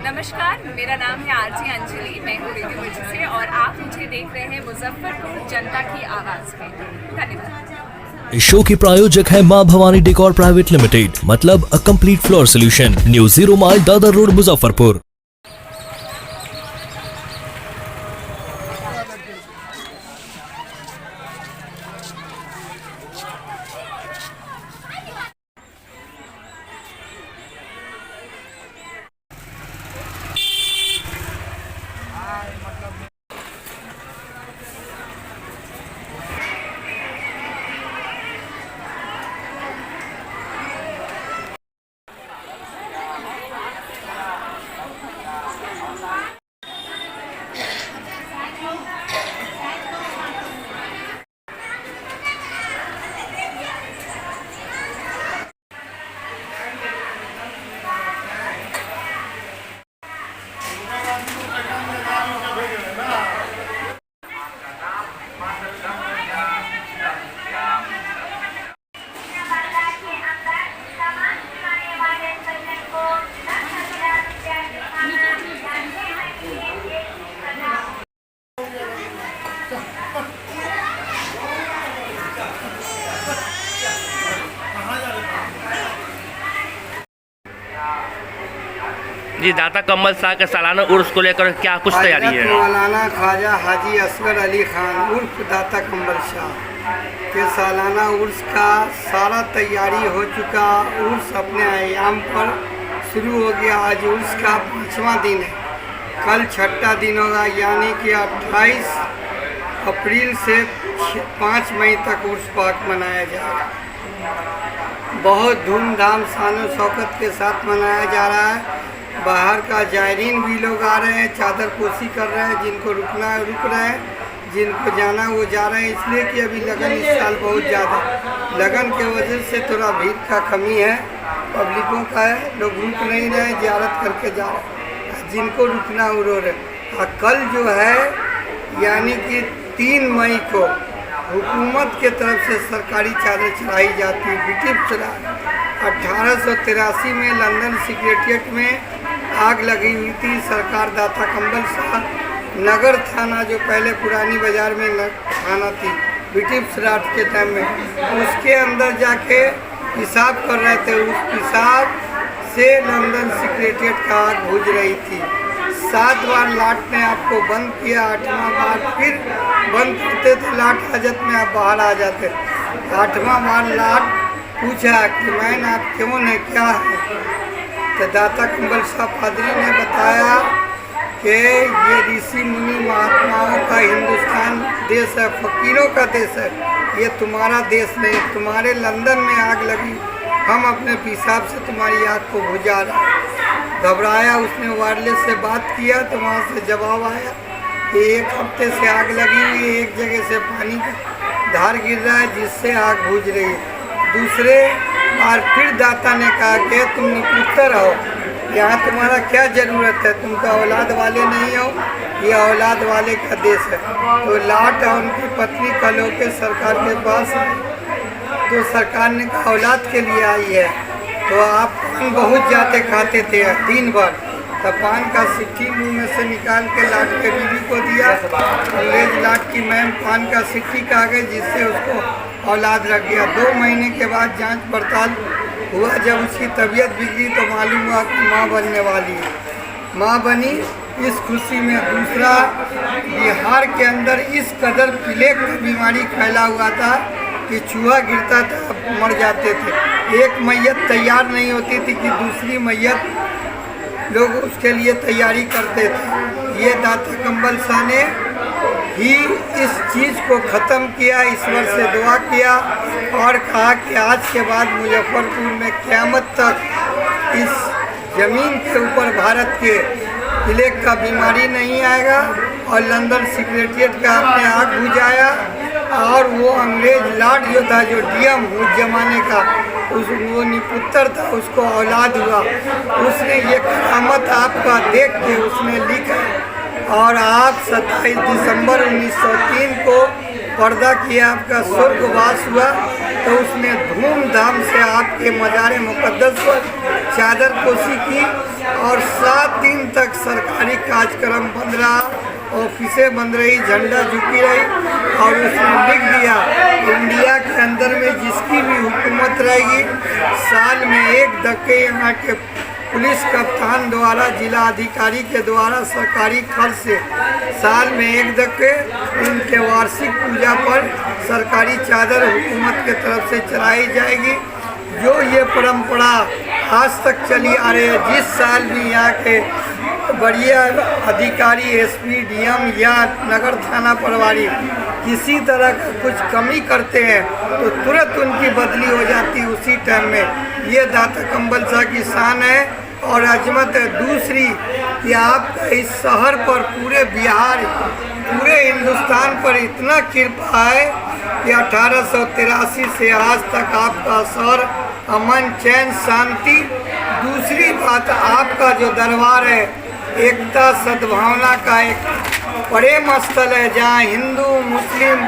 नमस्कार, मेरा नाम है आरजी अंजलि। मैं हूँ रेडियो से और आप मुझे देख रहे हैं मुजफ्फरपुर जनता की आवाज़ में। धन्यवाद। इस शो के प्रायोजक है मां भवानी डेकोर प्राइवेट लिमिटेड, मतलब a complete floor solution, new 0 mile Dadar road Muzaffarpur. जी, दाता कम्बल शाह के सालाना उर्स को लेकर क्या कुछ तैयारी है? मौलाना ख्वाजा हाजी असगर अली खान उर्फ दाता कम्बल शाह के सालाना उर्स का सारा तैयारी हो चुका। उर्स अपने अयाम पर शुरू हो गया। आज उर्स का 5वां दिन है। कल 6ठा दिन होगा, यानी कि 28 अप्रैल से 5 मई तक उर्स पाक मनाया जाएगा। बहुत धूमधाम शान शौकत के साथ मनाया जा रहा है। बाहर का जायरीन भी लोग आ रहे हैं, चादर पोशी कर रहे हैं। जिनको रुकना है रुक रहे हैं, जिनको जाना वो जा रहे हैं। इसलिए कि अभी लगन इस साल बहुत ज़्यादा, लगन के वजह से थोड़ा भीड़ का कमी है, पब्लिकों का है। लोग रुक नहीं रहे, ज़ियारत करके जा रहे हैं। जिनको रुकना वो रो रहे। और कल जो है यानी कि 3 मई को हुकूमत के तरफ से सरकारी चादर चढ़ाई जाती है। ब्रिटिश चढ़ा 1883 में लंदन सेक्रेटेरिएट में आग लगी हुई थी। सरकार दाता कम्बल शाह नगर थाना, जो पहले पुरानी बाज़ार में थाना थी ब्रिटिश राज के टाइम में, उसके अंदर जाके पेशाब कर रहे थे। उस पेशाब से लंदन सेक्रेटेरिएट का आग बुझ रही थी। 7 बार लाट ने आपको बंद किया। 8वां बार फिर बंद करते थे लाट हाजत में, आप बाहर आ जाते। 8वां बार लाट पूछा कि मैन आप क्यों ने क्या है, तो दाता कम्बल शाह पादरी ने बताया कि ये ऋषि मुनि महात्माओं का हिंदुस्तान देश है, फकीरों का देश है, ये तुम्हारा देश नहीं। तुम्हारे लंदन में आग लगी, हम अपने पेशाब से तुम्हारी आग को बुझा रहे हैं। घबराया, उसने वायरलेस से बात किया तो वहाँ से जवाब आया कि 1 हफ्ते से आग लगी हुई है, एक जगह से पानी का धार गिर रहा है जिससे आग बुझ रही है। दूसरे बार फिर दाता ने कहा कि तुम निपुत्र हो, यहाँ तुम्हारा क्या ज़रूरत है, तुम तो औलाद वाले नहीं हो, ये औलाद वाले का देश है। तो लाट और उनकी पत्नी कल होकर सरकार के पास आई, तो सरकार ने कहा औलाद के लिए आई है। तो आप पान बहुत ज़्यादा खाते थे दिन भर, तो पान का सिक्की मुँह में से निकाल के लाट के बीवी को दिया। अंग्रेज लाट की मैम पान का सिक्की खा गई, जिससे उसको औलाद रख गया। 2 महीने के बाद जांच पड़ताल हुआ, जब उसकी तबीयत बिगड़ी तो मालूम हुआ कि माँ बनने वाली है। माँ बनी, इस खुशी में। दूसरा, बिहार के अंदर इस कदर प्लेग की बीमारी फैला हुआ था कि चूहा गिरता था, मर जाते थे। एक मैयत तैयार नहीं होती थी कि दूसरी मैयत लोग उसके लिए तैयारी करते थे। ये दाता कम्बल शाह ने ही इस चीज़ को ख़त्म किया, ईश्वर से दुआ किया और कहा कि आज के बाद मुजफ्फरपुर में क़यामत तक इस ज़मीन के ऊपर भारत के प्लेग का बीमारी नहीं आएगा। और लंदन सेक्रेटेरिएट का आपने आग बुझाया। और वो अंग्रेज लाट जो था, जो डीएम उस जमाने का, वो निपुत्र था, उसको औलाद हुआ। उसने ये करामत आपका देख के उसने लिखा और आप 27 दिसंबर 1903 को पर्दा किया, आपका स्वर्गवास हुआ। तो उसने धूमधाम से आपके मज़ार मुक़द्दस पर चादर पोशी की और 7 दिन शाम तक सरकारी कार्यक्रम बंद रहा, ऑफिसें बंद रही, झंडा झुकी रही और उसने लिख दिया इंडिया के अंदर में जिसकी भी हुकूमत रहेगी साल में एक धक्के यहाँ के पुलिस कप्तान द्वारा, जिला अधिकारी के द्वारा सरकारी खर्च से साल में एक धक्के इनके वार्षिक पूजा पर सरकारी चादर हुकूमत के तरफ से चलाई जाएगी। जो ये परंपरा आज तक चली आ रही है, जिस साल भी यहाँ के बढ़िया अधिकारी एसपी डीएम या नगर थाना प्रभारी किसी तरह का कुछ कमी करते हैं तो तुरंत उनकी बदली हो जाती है उसी टाइम में। ये दाता कंबल शाह की शान है और अजमत है। दूसरी कि आपका इस शहर पर, पूरे बिहार, पूरे हिंदुस्तान पर इतना कृपा है कि 1883 से आज तक आपका शहर अमन, चैन, शांति। दूसरी बात, आपका जो दरबार है एकता सद्भावना का एक प्रेम स्थल है, जहाँ हिंदू, मुस्लिम,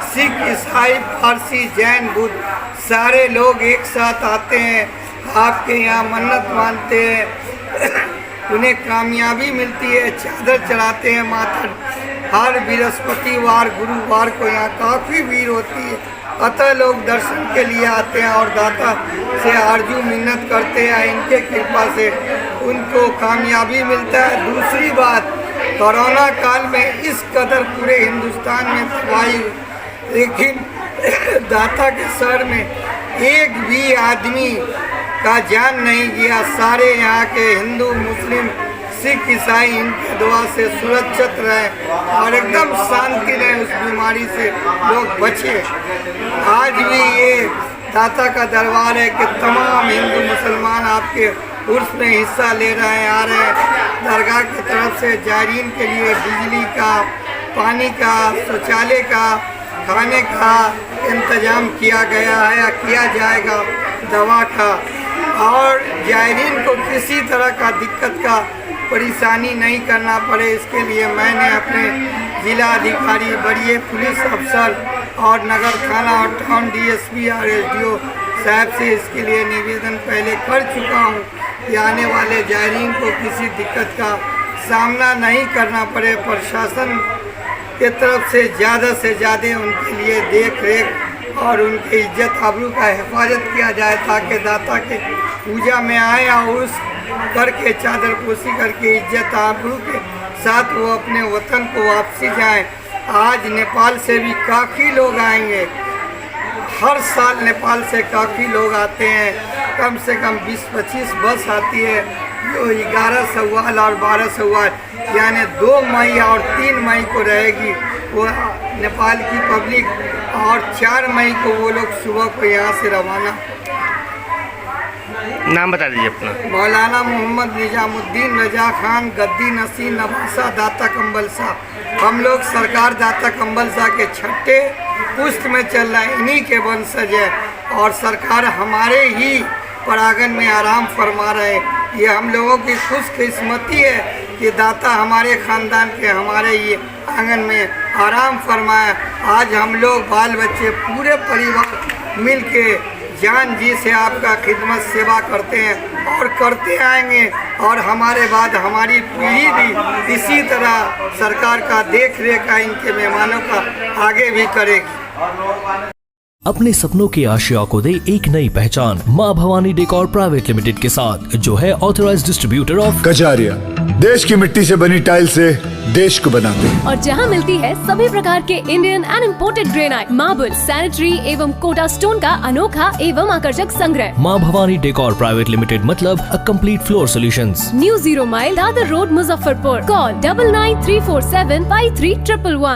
सिख, ईसाई, फारसी, जैन, बुद्ध सारे लोग एक साथ आते हैं, आपके यहाँ मन्नत मानते हैं, उन्हें कामयाबी मिलती है, चादर चढ़ाते हैं माथा। हर बृहस्पतिवार, गुरुवार को यहाँ काफ़ी भीड़ होती है, अतः लोग दर्शन के लिए आते हैं और दाता से आरजू मिन्नत करते हैं। इनके कृपा से उनको कामयाबी मिलता है। दूसरी बात, कोरोना काल में इस कदर पूरे हिंदुस्तान में तबाही हुई, लेकिन दाता के शहर में एक भी आदमी का जान नहीं गया। सारे यहाँ के हिंदू, मुस्लिम, सिख, ईसाई इनके दुआ से सुरक्षित रहे और एकदम शांति रहे, उस बीमारी से लोग बचे। आज भी ये दाता का दरबार है कि तमाम हिंदू मुसलमान आपके उर्स में हिस्सा ले रहे हैं, आ रहे हैं। दरगाह की तरफ से जायरीन के लिए बिजली का, पानी का, शौचालय का, खाने का इंतजाम किया गया है या किया जाएगा, दवा का। और जायरीन को किसी तरह का दिक्कत का परेशानी नहीं करना पड़े, इसके लिए मैंने अपने जिला अधिकारी, बड़े पुलिस अफसर और नगर थाना और टाउन डीएसपी और एसडीओ साहब से इसके लिए निवेदन पहले कर चुका हूँ कि आने वाले जायरीन को किसी दिक्कत का सामना नहीं करना पड़े। प्रशासन के तरफ से ज़्यादा उनके लिए देख रेख और उनकी इज्जत आबरू का हिफाजत किया जाए, ताकि दाता के पूजा में आए और उस करके चादर पोशी करके इज्जत आबरू के साथ वो अपने वतन को वापसी जाएं। आज नेपाल से भी काफ़ी लोग आएंगे, हर साल नेपाल से काफ़ी लोग आते हैं, कम से कम 20-25 बस आती है, जो 11 सवाल और 12 सवाल यानी 2 मई और 3 मई को रहेगी वो नेपाल की पब्लिक, और 4 मई को वो लोग सुबह को यहाँ से रवाना। नाम बता दीजिए अपना। मौलाना मोहम्मद निजामुद्दीन रजा खान, गद्दी नसीर नवासा, दाता कंबल शाह। हम लोग सरकार दाता कंबल शाह के छठे पुष्ट में चल रहे हैं, इन्हीं के वंशज है और सरकार हमारे ही परागन में आराम फरमा रहे हैं। ये हम लोगों की खुशकिस्मती है कि दाता हमारे ख़ानदान के, हमारे ये आंगन में आराम फरमाया। आज हम लोग बाल बच्चे पूरे परिवार मिल के जान जी से आपका खिदमत सेवा करते हैं और करते आएंगे, और हमारे बाद हमारी पीढ़ी भी इसी तरह सरकार का देख रेख का, इनके मेहमानों का आगे भी करेगी। अपने सपनों की आशिया को दे एक नई पहचान माँ भवानी डेकोर प्राइवेट लिमिटेड के साथ, जो है ऑथराइज्ड डिस्ट्रीब्यूटर ऑफ कजारिया। देश की मिट्टी से बनी टाइल से देश को बनाते हैं, और जहां मिलती है सभी प्रकार के Indian and imported granite, marble, sanitary एवं कोटा स्टोन का अनोखा एवं आकर्षक संग्रह। माँ भवानी डेकोर प्राइवेट लिमिटेड मतलब a complete floor solutions. New 0 mile Dadar road, Muzaffarpur. Call 9934753111।